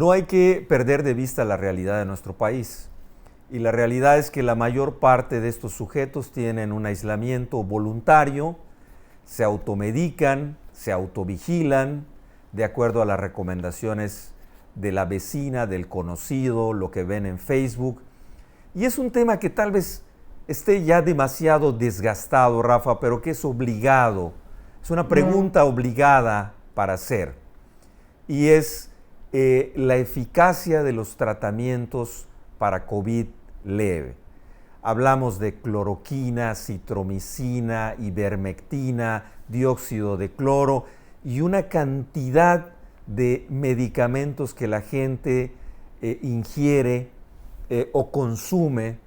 No hay que perder de vista la realidad de nuestro país. Y la realidad es que la mayor parte de estos sujetos tienen un aislamiento voluntario, se automedican, se autovigilan, de acuerdo a las recomendaciones de la vecina, del conocido, lo que ven en Facebook. Y es un tema que tal vez esté ya demasiado desgastado, Rafa, pero que es obligado. Es una pregunta obligada para hacer. Y es la eficacia de los tratamientos para COVID leve. Hablamos de cloroquina, citromicina, ivermectina, dióxido de cloro y una cantidad de medicamentos que la gente ingiere o consume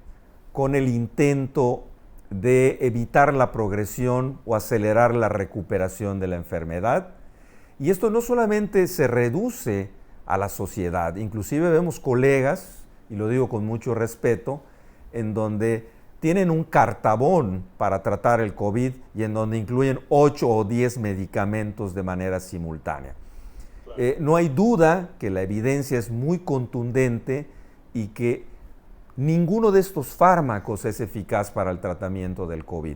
con el intento de evitar la progresión o acelerar la recuperación de la enfermedad. Y esto no solamente se reduce a la sociedad, inclusive vemos colegas, y lo digo con mucho respeto, en donde tienen un cartabón para tratar el COVID y en donde incluyen 8 o 10 medicamentos de manera simultánea. No hay duda que la evidencia es muy contundente y que ninguno de estos fármacos es eficaz para el tratamiento del COVID.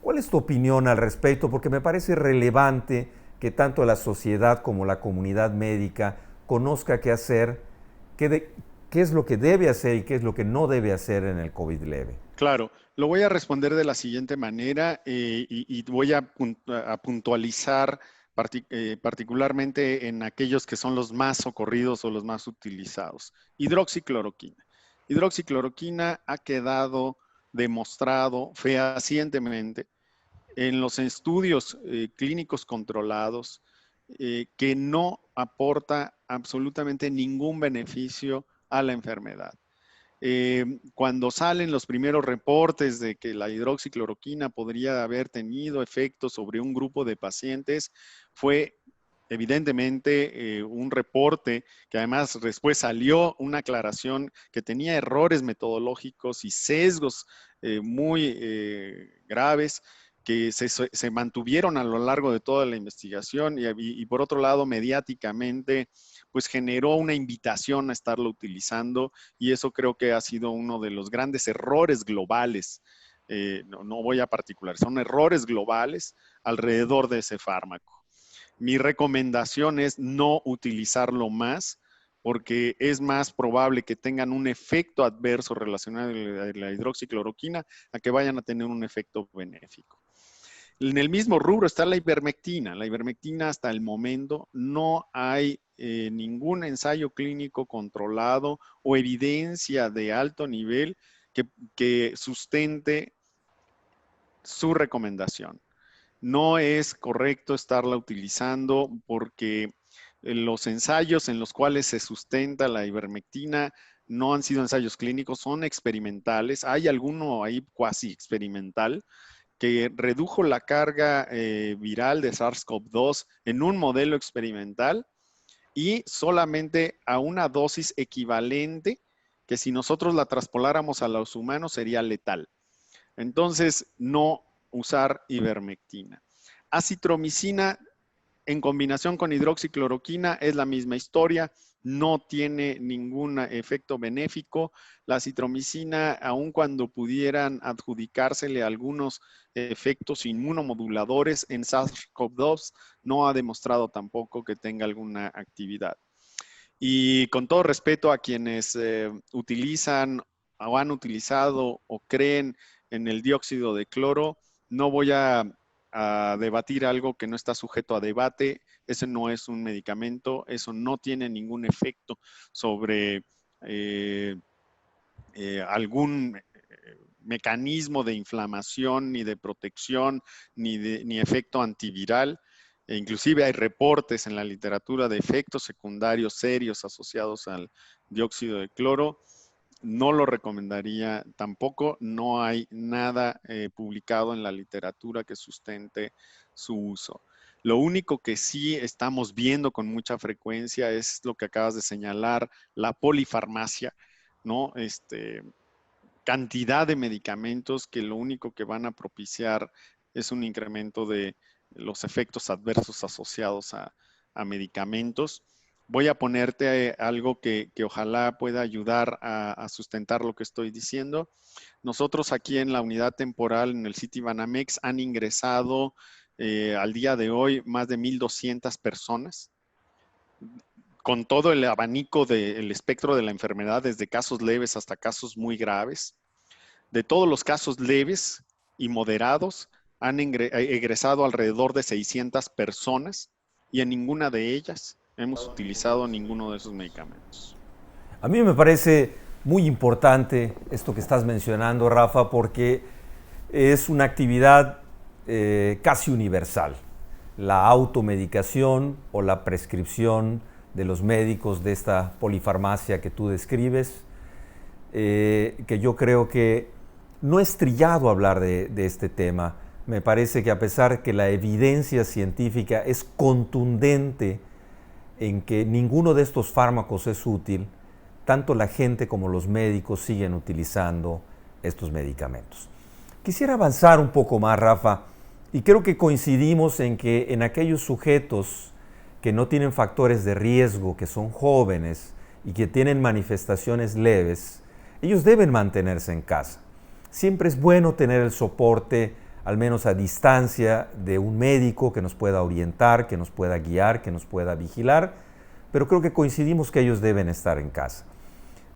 ¿Cuál es tu opinión al respecto? Porque me parece relevante que tanto la sociedad como la comunidad médica conozca qué hacer, qué es lo que debe hacer y qué es lo que no debe hacer en el COVID leve. Claro, lo voy a responder de la siguiente manera y voy a puntualizar particularmente en aquellos que son los más socorridos o los más utilizados. Hidroxicloroquina. Hidroxicloroquina ha quedado demostrado fehacientemente en los estudios clínicos controlados que no aporta absolutamente ningún beneficio a la enfermedad. Cuando salen los primeros reportes de que la hidroxicloroquina podría haber tenido efectos sobre un grupo de pacientes, fue evidentemente un reporte que además después salió una aclaración que tenía errores metodológicos y sesgos muy graves que se mantuvieron a lo largo de toda la investigación y por otro lado mediáticamente pues generó una invitación a estarlo utilizando y eso creo que ha sido uno de los grandes errores globales. No voy a particular, son errores globales alrededor de ese fármaco. Mi recomendación es no utilizarlo más porque es más probable que tengan un efecto adverso relacionado a la hidroxicloroquina a que vayan a tener un efecto benéfico. En el mismo rubro está la ivermectina. La ivermectina hasta el momento no hay ningún ensayo clínico controlado o evidencia de alto nivel que sustente su recomendación. No es correcto estarla utilizando porque los ensayos en los cuales se sustenta la ivermectina no han sido ensayos clínicos, son experimentales. Hay alguno ahí cuasi experimental que redujo la carga viral de SARS-CoV-2 en un modelo experimental y solamente a una dosis equivalente que si nosotros la traspoláramos a los humanos sería letal. Entonces, no usar ivermectina. Acitromicina en combinación con hidroxicloroquina es la misma historia, no tiene ningún efecto benéfico. La acitromicina, aun cuando pudieran adjudicársele algunos efectos inmunomoduladores en SARS-CoV-2, no ha demostrado tampoco que tenga alguna actividad. Y con todo respeto a quienes utilizan o han utilizado o creen en el dióxido de cloro, no voy a debatir algo que no está sujeto a debate. Ese no es un medicamento, eso no tiene ningún efecto sobre algún mecanismo de inflamación, ni de protección, ni efecto antiviral. E inclusive hay reportes en la literatura de efectos secundarios serios asociados al dióxido de cloro. No lo recomendaría tampoco. No hay nada publicado en la literatura que sustente su uso. Lo único que sí estamos viendo con mucha frecuencia es lo que acabas de señalar, la polifarmacia, ¿no? Cantidad de medicamentos que lo único que van a propiciar es un incremento de los efectos adversos asociados a medicamentos. Voy a ponerte algo que ojalá pueda ayudar a sustentar lo que estoy diciendo. Nosotros aquí en la unidad temporal en el Citibanamex han ingresado al día de hoy más de 1,200 personas, con todo el abanico del espectro de la enfermedad, desde casos leves hasta casos muy graves. De todos los casos leves y moderados, han egresado alrededor de 600 personas y en ninguna de ellas hemos utilizado ninguno de esos medicamentos. A mí me parece muy importante esto que estás mencionando, Rafa, porque es una actividad casi universal. La automedicación o la prescripción de los médicos de esta polifarmacia que tú describes, que yo creo que no es trillado hablar de este tema. Me parece que a pesar que la evidencia científica es contundente en que ninguno de estos fármacos es útil, tanto la gente como los médicos siguen utilizando estos medicamentos. Quisiera avanzar un poco más, Rafa, y creo que coincidimos en que en aquellos sujetos que no tienen factores de riesgo, que son jóvenes y que tienen manifestaciones leves, ellos deben mantenerse en casa. Siempre es bueno tener el soporte, al menos a distancia, de un médico que nos pueda orientar, que nos pueda guiar, que nos pueda vigilar, pero creo que coincidimos que ellos deben estar en casa.